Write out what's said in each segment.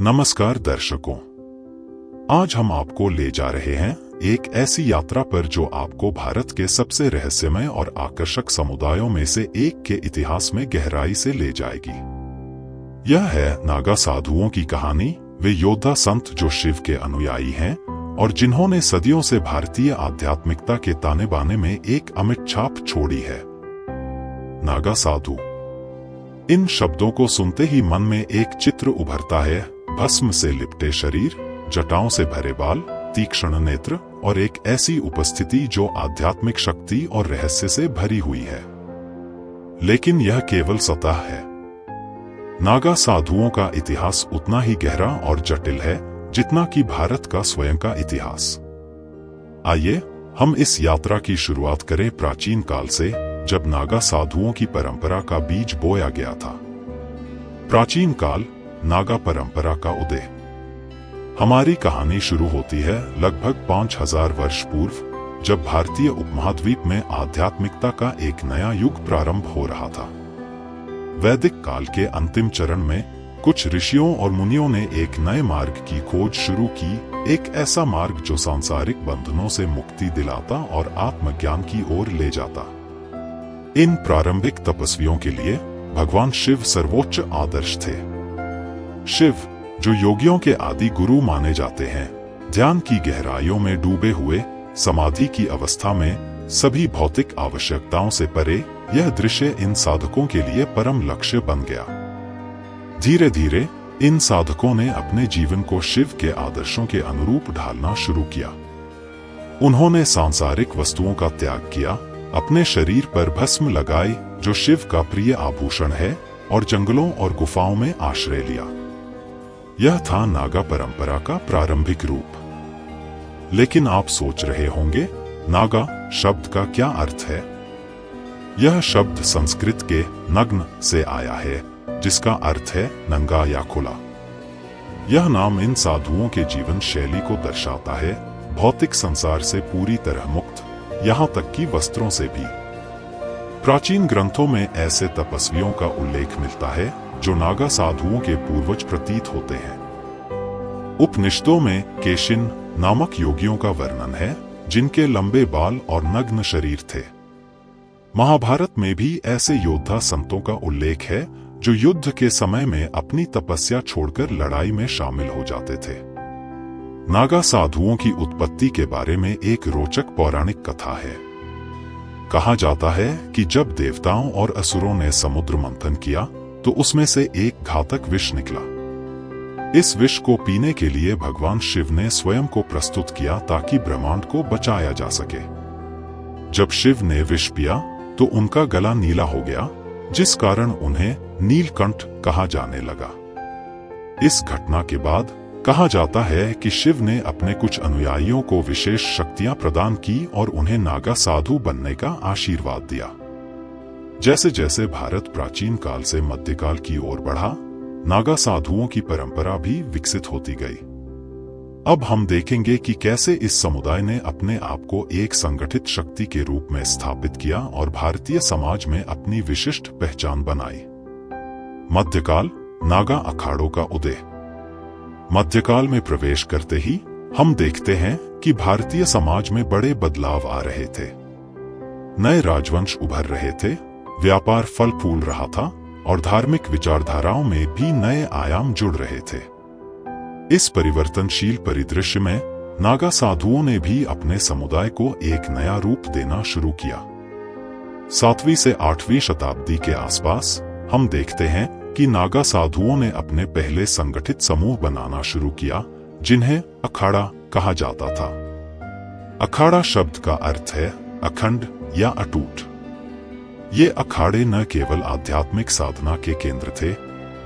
नमस्कार दर्शकों, आज हम आपको ले जा रहे हैं एक ऐसी यात्रा पर जो आपको भारत के सबसे रहस्यमय और आकर्षक समुदायों में से एक के इतिहास में गहराई से ले जाएगी। यह है नागा साधुओं की कहानी। वे योद्धा संत जो शिव के अनुयायी हैं और जिन्होंने सदियों से भारतीय आध्यात्मिकता के ताने बाने में एक अमिट छाप छोड़ी है। नागा साधु, इन शब्दों को सुनते ही मन में एक चित्र उभरता है। भस्म से लिपटे शरीर, जटाओं से भरे बाल, तीक्ष्ण नेत्र और एक ऐसी उपस्थिति जो आध्यात्मिक शक्ति और रहस्य से भरी हुई है। लेकिन यह केवल सतह है। नागा साधुओं का इतिहास उतना ही गहरा और जटिल है जितना कि भारत का स्वयं का इतिहास। आइए हम इस यात्रा की शुरुआत करें प्राचीन काल से, जब नागा साधुओं की परंपरा का बीज बोया गया था। प्राचीन काल, नागा परंपरा का उदय। हमारी कहानी शुरू होती है लगभग 5000 वर्ष पूर्व, जब भारतीय उपमहाद्वीप में आध्यात्मिकता का एक नया युग प्रारंभ हो रहा था। वैदिक काल के अंतिम चरण में कुछ ऋषियों और मुनियों ने एक नए मार्ग की खोज शुरू की, एक ऐसा मार्ग जो सांसारिक बंधनों से मुक्ति दिलाता और आत्मज्ञान की ओर ले जाता। इन प्रारंभिक तपस्वियों के लिए भगवान शिव सर्वोच्च आदर्श थे। शिव, जो योगियों के आदि गुरु माने जाते हैं, ध्यान की गहराइयों में डूबे हुए, समाधि की अवस्था में, सभी भौतिक आवश्यकताओं से परे, यह दृश्य इन साधकों के लिए परम लक्ष्य बन गया। धीरे धीरे इन साधकों ने अपने जीवन को शिव के आदर्शों के अनुरूप ढालना शुरू किया। उन्होंने सांसारिक वस्तुओं का त्याग किया, अपने शरीर पर भस्म लगाई जो शिव का प्रिय आभूषण है, और जंगलों और गुफाओं में आश्रय लिया। यह था नागा परंपरा का प्रारंभिक रूप। लेकिन आप सोच रहे होंगे, नागा शब्द का क्या अर्थ है? यह शब्द संस्कृत के नग्न से आया है, जिसका अर्थ है नंगा या खुला। यह नाम इन साधुओं के जीवन शैली को दर्शाता है, भौतिक संसार से पूरी तरह मुक्त, यहाँ तक कि वस्त्रों से भी। प्राचीन ग्रंथों में ऐसे तपस्वियों का उल्लेख मिलता है जो नागा साधुओं के पूर्वज प्रतीत होते हैं। उपनिषदों में केशिन नामक योगियों का वर्णन है, जिनके लंबे बाल और नग्न शरीर थे। महाभारत में भी ऐसे योद्धा संतों का उल्लेख है जो युद्ध के समय में अपनी तपस्या छोड़कर लड़ाई में शामिल हो जाते थे। नागा साधुओं की उत्पत्ति के बारे में एक रोचक पौराणिक कथा है। कहा जाता है कि जब देवताओं और असुरों ने समुद्र मंथन किया तो उसमें से एक घातक विष निकला। इस विष को पीने के लिए भगवान शिव ने स्वयं को प्रस्तुत किया ताकि ब्रह्मांड को बचाया जा सके। जब शिव ने विष पिया तो उनका गला नीला हो गया, जिस कारण उन्हें नीलकंठ कहा जाने लगा। इस घटना के बाद कहा जाता है कि शिव ने अपने कुछ अनुयायियों को विशेष शक्तियां प्रदान की और उन्हें नागा साधु बनने का आशीर्वाद दिया। जैसे जैसे भारत प्राचीन काल से मध्यकाल की ओर बढ़ा, नागा साधुओं की परंपरा भी विकसित होती गई। अब हम देखेंगे कि कैसे इस समुदाय ने अपने आप को एक संगठित शक्ति के रूप में स्थापित किया और भारतीय समाज में अपनी विशिष्ट पहचान बनाई। मध्यकाल, नागा अखाड़ों का उदय। मध्यकाल में प्रवेश करते ही हम देखते हैं कि भारतीय समाज में बड़े बदलाव आ रहे थे। नए राजवंश उभर रहे थे, व्यापार फल फूल रहा था और धार्मिक विचारधाराओं में भी नए आयाम जुड़ रहे थे। इस परिवर्तनशील परिदृश्य में नागा साधुओं ने भी अपने समुदाय को एक नया रूप देना शुरू किया। 7वीं से 8वीं शताब्दी के आसपास हम देखते हैं कि नागा साधुओं ने अपने पहले संगठित समूह बनाना शुरू किया, जिन्हें अखाड़ा कहा जाता था। अखाड़ा शब्द का अर्थ है अखंड या अटूट। ये अखाड़े न केवल आध्यात्मिक साधना के केंद्र थे,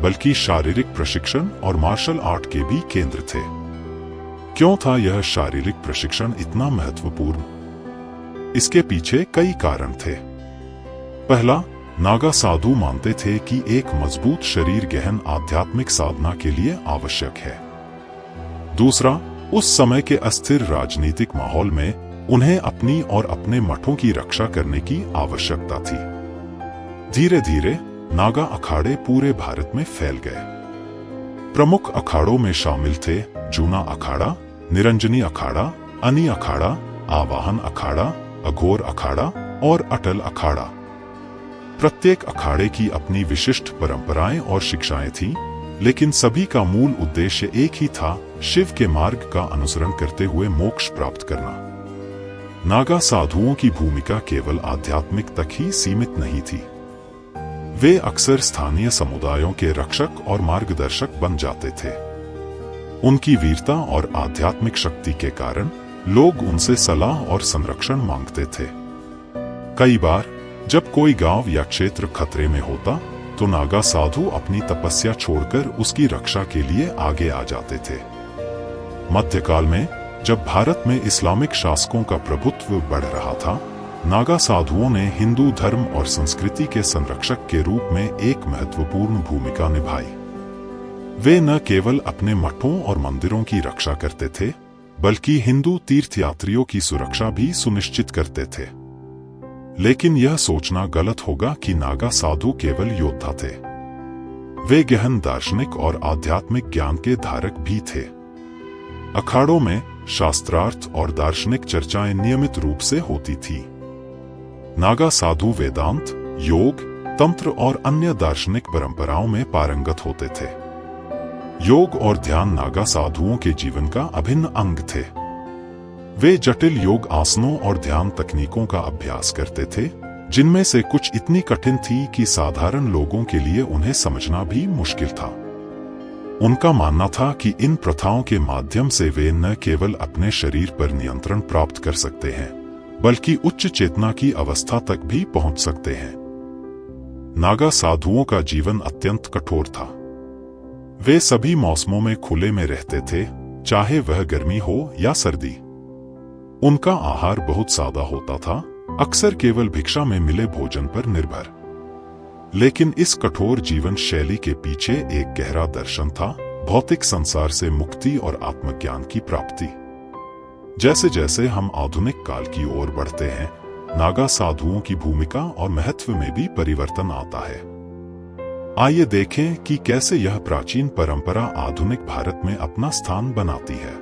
बल्कि शारीरिक प्रशिक्षण और मार्शल आर्ट के भी केंद्र थे। क्यों था यह शारीरिक प्रशिक्षण इतना महत्वपूर्ण? इसके पीछे कई कारण थे। पहला, नागा साधु मानते थे कि एक मजबूत शरीर गहन आध्यात्मिक साधना के लिए आवश्यक है। दूसरा, उस समय के अस्थिर राजनीतिक माहौल में उन्हें अपनी और अपने मठों की रक्षा करने की आवश्यकता थी। धीरे धीरे नागा अखाड़े पूरे भारत में फैल गए। प्रमुख अखाड़ों में शामिल थे जूना अखाड़ा, निरंजनी अखाड़ा, अनी अखाड़ा, आवाहन अखाड़ा, अघोर अखाड़ा और अटल अखाड़ा। प्रत्येक अखाड़े की अपनी विशिष्ट परंपराएं और शिक्षाएं थीं, लेकिन सभी का मूल उद्देश्य एक ही था, शिव के मार्ग का अनुसरण करते हुए मोक्ष प्राप्त करना। नागा साधुओं की भूमिका केवल आध्यात्मिक तक ही सीमित नहीं थी। वे अक्सर स्थानीय समुदायों के रक्षक और मार्गदर्शक बन जाते थे। उनकी वीरता और आध्यात्मिक शक्ति के कारण लोग उनसे सलाह और संरक्षण मांगते थे। कई बार जब कोई गांव या क्षेत्र खतरे में होता, तो नागा साधु अपनी तपस्या छोड़कर उसकी रक्षा के लिए आगे आ जाते थे। मध्यकाल में जब भारत में इस्लामिक शासकों का प्रभुत्व बढ़ रहा था, नागा साधुओं ने हिंदू धर्म और संस्कृति के संरक्षक के रूप में एक महत्वपूर्ण भूमिका निभाई। वे न केवल अपने मठों और मंदिरों की रक्षा करते थे, बल्कि हिंदू तीर्थयात्रियों की सुरक्षा भी सुनिश्चित करते थे। लेकिन यह सोचना गलत होगा कि नागा साधु केवल योद्धा थे। वे गहन दार्शनिक और आध्यात्मिक ज्ञान के धारक भी थे। अखाड़ों में शास्त्रार्थ और दार्शनिक चर्चाएं नियमित रूप से होती थी। नागा साधु वेदांत, योग, तंत्र और अन्य दार्शनिक परंपराओं में पारंगत होते थे। योग और ध्यान नागा साधुओं के जीवन का अभिन्न अंग थे। वे जटिल योग आसनों और ध्यान तकनीकों का अभ्यास करते थे, जिनमें से कुछ इतनी कठिन थी कि साधारण लोगों के लिए उन्हें समझना भी मुश्किल था। उनका मानना था कि इन प्रथाओं के माध्यम से वे न केवल अपने शरीर पर नियंत्रण प्राप्त कर सकते हैं, बल्कि उच्च चेतना की अवस्था तक भी पहुंच सकते हैं। नागा साधुओं का जीवन अत्यंत कठोर था। वे सभी मौसमों में खुले में रहते थे, चाहे वह गर्मी हो या सर्दी। उनका आहार बहुत सादा होता था, अक्सर केवल भिक्षा में मिले भोजन पर निर्भर। लेकिन इस कठोर जीवन शैली के पीछे एक गहरा दर्शन था, भौतिक संसार से मुक्ति और आत्मज्ञान की प्राप्ति। जैसे जैसे हम आधुनिक काल की ओर बढ़ते हैं, नागा साधुओं की भूमिका और महत्व में भी परिवर्तन आता है। आइए देखें कि कैसे यह प्राचीन परंपरा आधुनिक भारत में अपना स्थान बनाती है।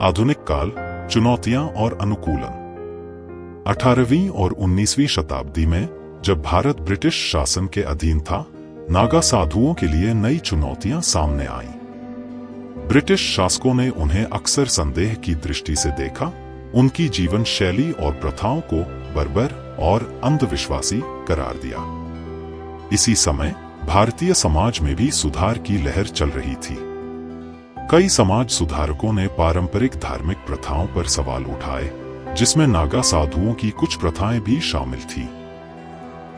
आधुनिक काल, चुनौतियां और अनुकूलन। 18वीं और 19वीं शताब्दी में जब भारत ब्रिटिश शासन के अधीन था, नागा साधुओं के लिए नई चुनौतियां सामने आईं। ब्रिटिश शासकों ने उन्हें अक्सर संदेह की दृष्टि से देखा, उनकी जीवन शैली और प्रथाओं को बर्बर और अंधविश्वासी करार दिया। इसी समय भारतीय समाज में भी सुधार की लहर चल रही थी। कई समाज सुधारकों ने पारंपरिक धार्मिक प्रथाओं पर सवाल उठाए, जिसमें नागा साधुओं की कुछ प्रथाएं भी शामिल थी।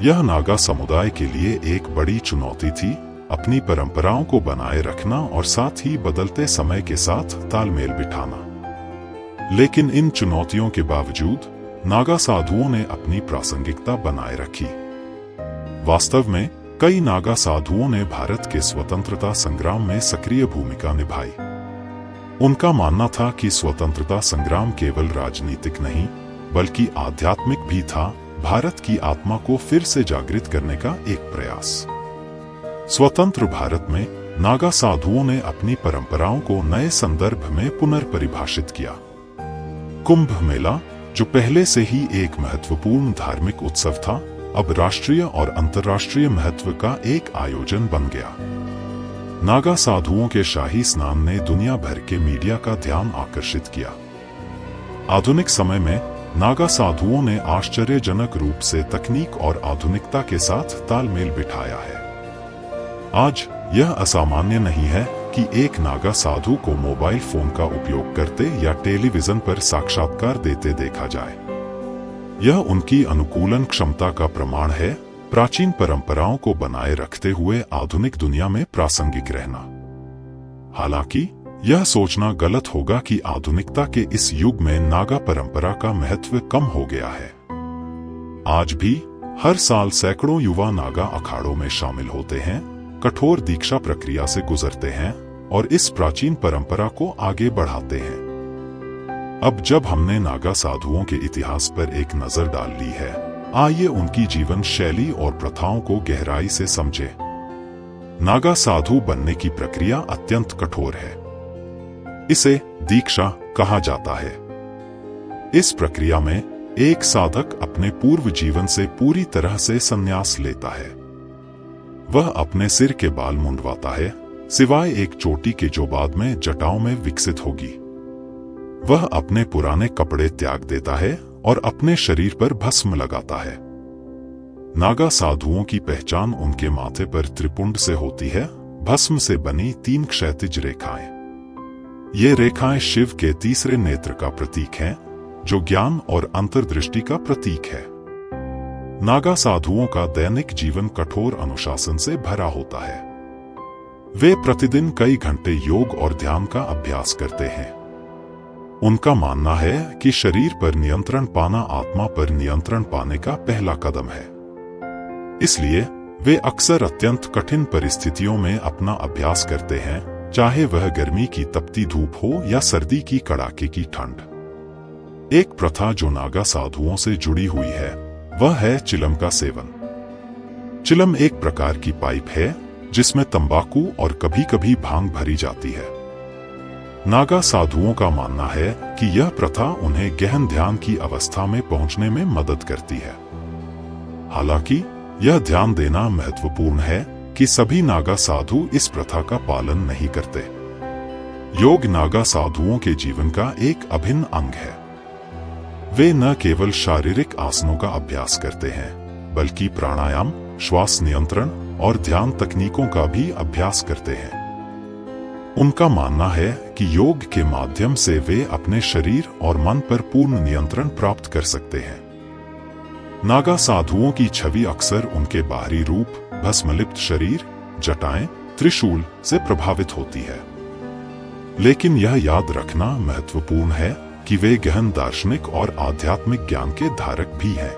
यह नागा समुदाय के लिए एक बड़ी चुनौती थी, अपनी परंपराओं को बनाए रखना और साथ ही बदलते समय के साथ तालमेल बिठाना। लेकिन इन चुनौतियों के बावजूद नागा साधुओं ने अपनी प्रासंगिकता बनाए रखी। वास्तव में कई नागा साधुओं ने भारत के स्वतंत्रता संग्राम में सक्रिय भूमिका निभाई। उनका मानना था कि स्वतंत्रता संग्राम केवल राजनीतिक नहीं, बल्कि आध्यात्मिक भी था, भारत की आत्मा को फिर से जागृत करने का एक प्रयास। स्वतंत्र भारत में नागा साधुओं ने अपनी परंपराओं को नए संदर्भ में पुनर्परिभाषित किया। कुंभ मेला, जो पहले से ही एक महत्वपूर्ण धार्मिक उत्सव था, अब राष्ट्रीय और अंतर्राष्ट्रीय महत्व का एक आयोजन बन गया। नागा साधुओं के शाही स्नान ने दुनिया भर के मीडिया का ध्यान आकर्षित किया। आधुनिक समय में नागा साधुओं ने आश्चर्यजनक रूप से तकनीक और आधुनिकता के साथ तालमेल बिठाया है। आज यह असामान्य नहीं है कि एक नागा साधु को मोबाइल फोन का उपयोग करते या टेलीविजन पर साक्षात्कार देते देखा जाए। यह उनकी अनुकूलन क्षमता का प्रमाण है, प्राचीन परंपराओं को बनाए रखते हुए आधुनिक दुनिया में प्रासंगिक रहना। हालांकि यह सोचना गलत होगा कि आधुनिकता के इस युग में नागा परंपरा का महत्व कम हो गया है। आज भी हर साल सैकड़ों युवा नागा अखाड़ों में शामिल होते हैं, कठोर दीक्षा प्रक्रिया से गुजरते हैं और इस प्राचीन परंपरा को आगे बढ़ाते हैं। अब जब हमने नागा साधुओं के इतिहास पर एक नजर डाल ली है, आइए उनकी जीवन शैली और प्रथाओं को गहराई से समझें। नागा साधु बनने की प्रक्रिया अत्यंत कठोर है। इसे दीक्षा कहा जाता है। इस प्रक्रिया में एक साधक अपने पूर्व जीवन से पूरी तरह से संन्यास लेता है। वह अपने सिर के बाल मुंडवाता है, सिवाय एक चोटी के जो बाद में जटाओं में विकसित होगी। वह अपने पुराने कपड़े त्याग देता है और अपने शरीर पर भस्म लगाता है। नागा साधुओं की पहचान उनके माथे पर त्रिपुंड से होती है, भस्म से बनी 3 क्षैतिज रेखाएं। ये रेखाएं शिव के तीसरे नेत्र का प्रतीक हैं, जो ज्ञान और अंतर्दृष्टि का प्रतीक है। नागा साधुओं का दैनिक जीवन कठोर अनुशासन से भरा होता है। वे प्रतिदिन कई घंटे योग और ध्यान का अभ्यास करते हैं। उनका मानना है कि शरीर पर नियंत्रण पाना आत्मा पर नियंत्रण पाने का पहला कदम है। इसलिए वे अक्सर अत्यंत कठिन परिस्थितियों में अपना अभ्यास करते हैं, चाहे वह गर्मी की तपती धूप हो या सर्दी की कड़ाके की ठंड। एक प्रथा जो नागा साधुओं से जुड़ी हुई है वह है चिलम का सेवन। चिलम एक प्रकार की पाइप है जिसमें तंबाकू और कभी कभी भांग भरी जाती है। नागा साधुओं का मानना है कि यह प्रथा उन्हें गहन ध्यान की अवस्था में पहुंचने में मदद करती है। हालांकि यह ध्यान देना महत्वपूर्ण है कि सभी नागा साधु इस प्रथा का पालन नहीं करते। योग नागा साधुओं के जीवन का एक अभिन्न अंग है। वे न केवल शारीरिक आसनों का अभ्यास करते हैं, बल्कि प्राणायाम, श्वास नियंत्रण और ध्यान तकनीकों का भी अभ्यास करते हैं। उनका मानना है कि योग के माध्यम से वे अपने शरीर और मन पर पूर्ण नियंत्रण प्राप्त कर सकते हैं। नागा साधुओं की छवि अक्सर उनके बाहरी रूप, भस्मलिप्त शरीर, जटाएं, त्रिशूल से प्रभावित होती है। लेकिन यह याद रखना महत्वपूर्ण है कि वे गहन दार्शनिक और आध्यात्मिक ज्ञान के धारक भी हैं।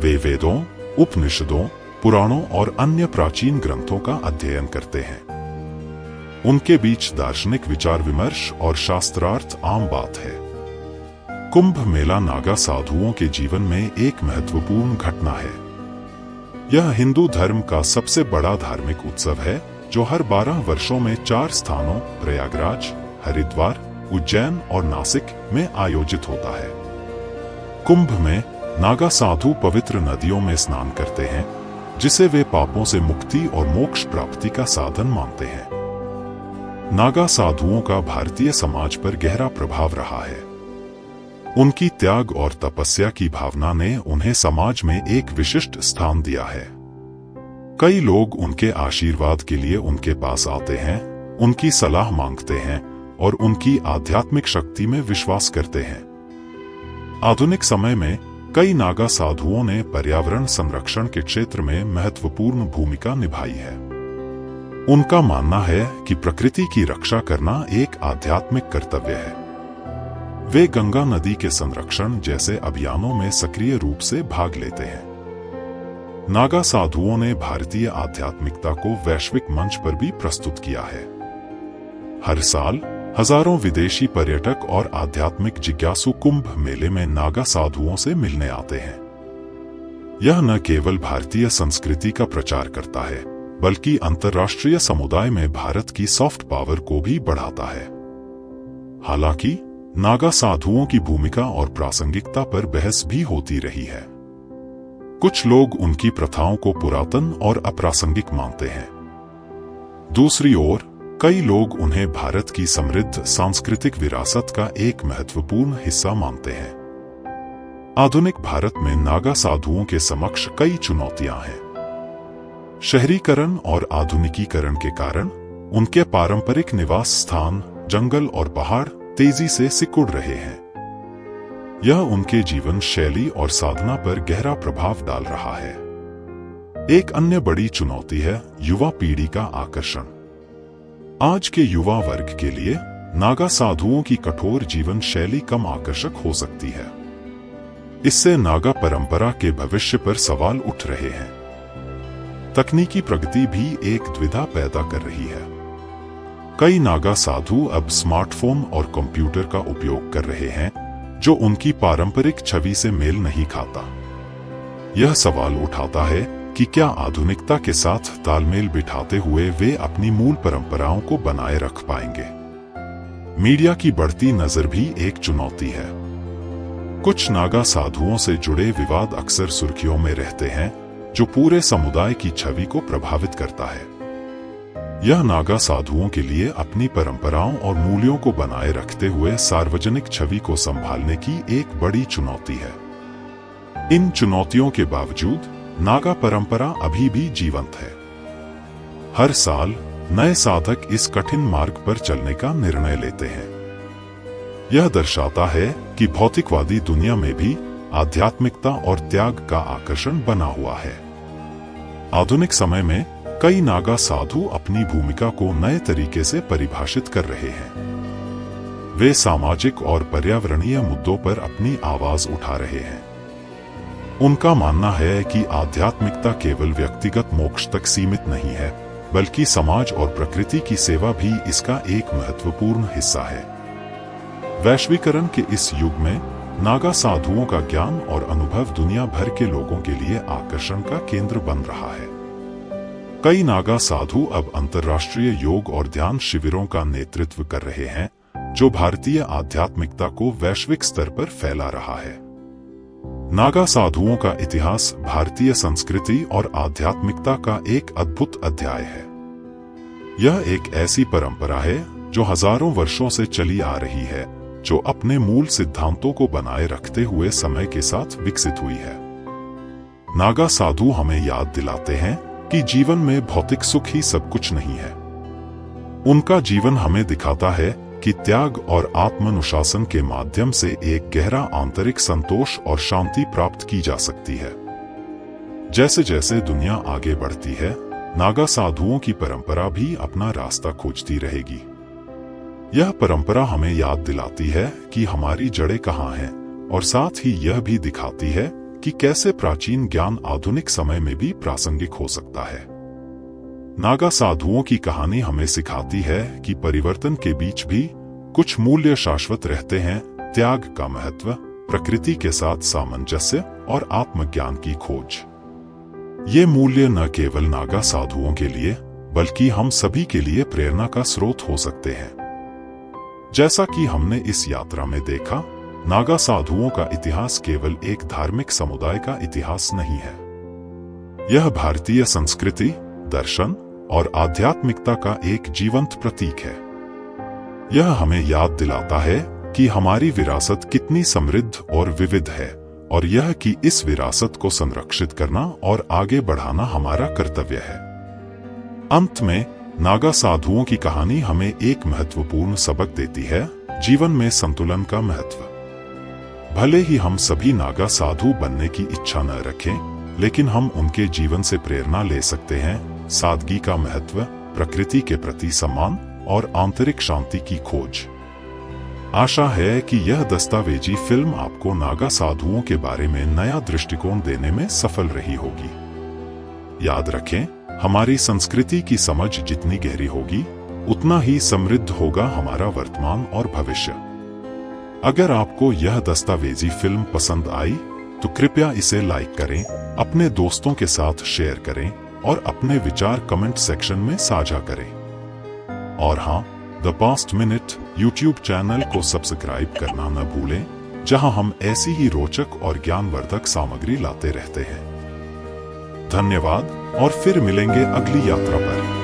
वे वेदों, उपनिषदों, पुराणों और अन्य प्राचीन ग्रंथों का अध्ययन करते हैं। उनके बीच दार्शनिक विचार विमर्श और शास्त्रार्थ आम बात है। कुंभ मेला नागा साधुओं के जीवन में एक महत्वपूर्ण घटना है। यह हिंदू धर्म का सबसे बड़ा धार्मिक उत्सव है, जो हर 12 वर्षों में 4 स्थानों प्रयागराज, हरिद्वार, उज्जैन और नासिक में आयोजित होता है। कुंभ में नागा साधु पवित्र नदियों में स्नान करते हैं, जिसे वे पापों से मुक्ति और मोक्ष प्राप्ति का साधन मानते हैं। नागा साधुओं का भारतीय समाज पर गहरा प्रभाव रहा है। उनकी त्याग और तपस्या की भावना ने उन्हें समाज में एक विशिष्ट स्थान दिया है। कई लोग उनके आशीर्वाद के लिए उनके पास आते हैं, उनकी सलाह मांगते हैं और उनकी आध्यात्मिक शक्ति में विश्वास करते हैं। आधुनिक समय में कई नागा साधुओं ने पर्यावरण संरक्षण के क्षेत्र में महत्वपूर्ण भूमिका निभाई है। उनका मानना है कि प्रकृति की रक्षा करना एक आध्यात्मिक कर्तव्य है। वे गंगा नदी के संरक्षण जैसे अभियानों में सक्रिय रूप से भाग लेते हैं। नागा साधुओं ने भारतीय आध्यात्मिकता को वैश्विक मंच पर भी प्रस्तुत किया है। हर साल हजारों विदेशी पर्यटक और आध्यात्मिक जिज्ञासु कुंभ मेले में नागा साधुओं से मिलने आते हैं। यह न केवल भारतीय संस्कृति का प्रचार करता है, बल्कि अंतर्राष्ट्रीय समुदाय में भारत की सॉफ्ट पावर को भी बढ़ाता है। हालांकि नागा साधुओं की भूमिका और प्रासंगिकता पर बहस भी होती रही है। कुछ लोग उनकी प्रथाओं को पुरातन और अप्रासंगिक मानते हैं। दूसरी ओर कई लोग उन्हें भारत की समृद्ध सांस्कृतिक विरासत का एक महत्वपूर्ण हिस्सा मानते हैं। आधुनिक भारत में नागा साधुओं के समक्ष कई चुनौतियां हैं। शहरीकरण और आधुनिकीकरण के कारण उनके पारंपरिक निवास स्थान, जंगल और पहाड़ तेजी से सिकुड़ रहे हैं। यह उनके जीवन शैली और साधना पर गहरा प्रभाव डाल रहा है। एक अन्य बड़ी चुनौती है युवा पीढ़ी का आकर्षण। आज के युवा वर्ग के लिए नागा साधुओं की कठोर जीवन शैली कम आकर्षक हो सकती है। इससे नागा परंपरा के भविष्य पर सवाल उठ रहे हैं। तकनीकी प्रगति भी एक द्विधा पैदा कर रही है। कई नागा साधु अब स्मार्टफोन और कंप्यूटर का उपयोग कर रहे हैं, जो उनकी पारंपरिक छवि से मेल नहीं खाता। यह सवाल उठाता है कि क्या आधुनिकता के साथ तालमेल बिठाते हुए वे अपनी मूल परंपराओं को बनाए रख पाएंगे। मीडिया की बढ़ती नजर भी एक चुनौती है। कुछ नागा साधुओं से जुड़े विवाद अक्सर सुर्खियों में रहते हैं, जो पूरे समुदाय की छवि को प्रभावित करता है। यह नागा साधुओं के लिए अपनी परंपराओं और मूल्यों को बनाए रखते हुए सार्वजनिक छवि को संभालने की एक बड़ी चुनौती है। इन चुनौतियों के बावजूद नागा परंपरा अभी भी जीवंत है। हर साल नए साधक इस कठिन मार्ग पर चलने का निर्णय लेते हैं। यह दर्शाता है कि भौतिकवादी दुनिया में भी आध्यात्मिकता और त्याग का आकर्षण बना हुआ है। आधुनिक समय में कई नागा साधु अपनी भूमिका को नए तरीके से परिभाषित कर रहे हैं। वे सामाजिक और पर्यावरणीय मुद्दों पर अपनी आवाज उठा रहे हैं। उनका मानना है कि आध्यात्मिकता केवल व्यक्तिगत मोक्ष तक सीमित नहीं है, बल्कि समाज और प्रकृति की सेवा भी इसका एक महत्वपूर्ण हिस्सा है। वैश्वीकरण के इस युग में नागा साधुओं का ज्ञान और अनुभव दुनिया भर के लोगों के लिए आकर्षण का केंद्र बन रहा है। कई नागा साधु अब अंतर्राष्ट्रीय योग और ध्यान शिविरों का नेतृत्व कर रहे हैं, जो भारतीय आध्यात्मिकता को वैश्विक स्तर पर फैला रहा है। नागा साधुओं का इतिहास भारतीय संस्कृति और आध्यात्मिकता का एक अद्भुत अध्याय है। यह एक ऐसी परंपरा है जो हजारों वर्षों से चली आ रही है, जो अपने मूल सिद्धांतों को बनाए रखते हुए समय के साथ विकसित हुई है। नागा साधु हमें याद दिलाते हैं कि जीवन में भौतिक सुख ही सब कुछ नहीं है। उनका जीवन हमें दिखाता है कि त्याग और आत्मानुशासन के माध्यम से एक गहरा आंतरिक संतोष और शांति प्राप्त की जा सकती है। जैसे जैसे दुनिया आगे बढ़ती है, नागा साधुओं की परंपरा भी अपना रास्ता खोजती रहेगी। यह परंपरा हमें याद दिलाती है कि हमारी जड़ें कहाँ हैं, और साथ ही यह भी दिखाती है कि कैसे प्राचीन ज्ञान आधुनिक समय में भी प्रासंगिक हो सकता है। नागा साधुओं की कहानी हमें सिखाती है कि परिवर्तन के बीच भी कुछ मूल्य शाश्वत रहते हैं। त्याग का महत्व, प्रकृति के साथ सामंजस्य और आत्मज्ञान की खोज। ये मूल्य न केवल नागा साधुओं के लिए, बल्कि हम सभी के लिए प्रेरणा का स्रोत हो सकते हैं। जैसा कि हमने इस यात्रा में देखा, नागा साधुओं का इतिहास केवल एक धार्मिक समुदाय का इतिहास नहीं है। यह भारतीय संस्कृति, दर्शन और आध्यात्मिकता का एक जीवंत प्रतीक है। यह हमें याद दिलाता है कि हमारी विरासत कितनी समृद्ध और विविध है, और यह कि इस विरासत को संरक्षित करना और आगे बढ़ाना हमारा कर्तव्य है। अंत में नागा साधुओं की कहानी हमें एक महत्वपूर्ण सबक देती है, जीवन में संतुलन का महत्व। भले ही हम सभी नागा साधु बनने की इच्छा न रखें, लेकिन हम उनके जीवन से प्रेरणा ले सकते हैं। सादगी का महत्व, प्रकृति के प्रति सम्मान और आंतरिक शांति की खोज। आशा है कि यह दस्तावेजी फिल्म आपको नागा साधुओं के बारे में नया दृष्टिकोण देने में सफल रही होगी। याद रखें, हमारी संस्कृति की समझ जितनी गहरी होगी, उतना ही समृद्ध होगा हमारा वर्तमान और भविष्य। अगर आपको यह दस्तावेजी फिल्म पसंद आई, तो कृपया इसे लाइक करें, अपने दोस्तों के साथ शेयर करें और अपने विचार कमेंट सेक्शन में साझा करें। और हाँ, the past minute YouTube channel को सब्सक्राइब करना न भूलें, जहां हम ऐसी ही रोचक और ज्ञानवर्धक सामग्री लाते रहते हैं। धन्यवाद, और फिर मिलेंगे अगली यात्रा पर।